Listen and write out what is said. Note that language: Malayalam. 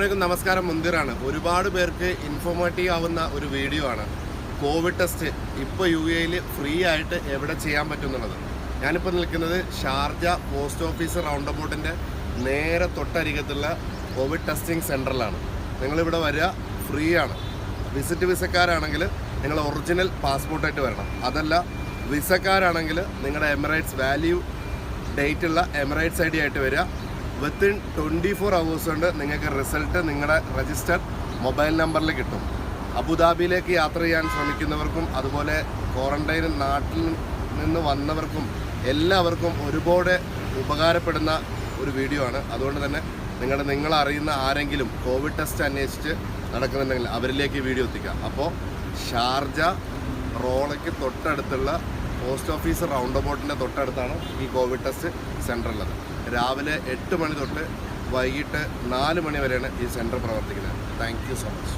അസ്സലാമു നമസ്കാരം. മുന്തിറാണ്. ഒരുപാട് പേർക്ക് ഇൻഫോർമേറ്റീവ് ആവുന്ന ഒരു വീഡിയോ ആണ്. കോവിഡ് ടെസ്റ്റ് ഇപ്പോൾ UAE ഫ്രീ ആയിട്ട് എവിടെ ചെയ്യാൻ പറ്റുന്നുള്ളത്. ഞാനിപ്പോൾ നിൽക്കുന്നത് ഷാർജ പോസ്റ്റ് ഓഫീസ് റൗണ്ട് അബൌട്ടിൻ്റെ നേരെ തൊട്ടരികത്തുള്ള കോവിഡ് ടെസ്റ്റിംഗ് സെൻറ്ററിലാണ്. നിങ്ങളിവിടെ വരിക, ഫ്രീ ആണ്. വിസിറ്റ് വിസക്കാരാണെങ്കിൽ നിങ്ങൾ ഒറിജിനൽ പാസ്പോർട്ടായിട്ട് വരണം. അതല്ല വിസക്കാരാണെങ്കിൽ നിങ്ങളുടെ എമിറേറ്റ്സ് വാല്യൂ ഡേറ്റുള്ള എമിറേറ്റ്സ് ID ആയിട്ട് വരിക. വിത്തിൻ 24 hours കൊണ്ട് നിങ്ങൾക്ക് റിസൾട്ട് നിങ്ങളുടെ രജിസ്റ്റർഡ് മൊബൈൽ നമ്പറിൽ കിട്ടും. അബുദാബിയിലേക്ക് യാത്ര ചെയ്യാൻ ശ്രമിക്കുന്നവർക്കും അതുപോലെ ക്വാറന്റൈൻ നാട്ടിൽ നിന്ന് വന്നവർക്കും എല്ലാവർക്കും ഒരുപാട് ഉപകാരപ്പെടുന്ന ഒരു വീഡിയോ ആണ്. അതുകൊണ്ട് തന്നെ നിങ്ങളറിയുന്ന ആരെങ്കിലും കോവിഡ് ടെസ്റ്റ് അന്വേഷിച്ച് നടക്കുന്നുണ്ടെങ്കിൽ അവരിലേക്ക് ഈ വീഡിയോ എത്തിക്കാം. അപ്പോൾ ഷാർജ റോളയ്ക്ക് തൊട്ടടുത്തുള്ള പോസ്റ്റ് ഓഫീസ് റൗണ്ട് അബൌട്ടിൻ്റെ തൊട്ടടുത്താണ് ഈ കോവിഡ് ടെസ്റ്റ് സെൻ്റർ ഉള്ളത്. രാവിലെ 8 മണി തൊട്ട് വൈകിട്ട് 4 മണി വരെയാണ് ഈ സെൻറ്റർ പ്രവർത്തിക്കുന്നത്. Thank you so much.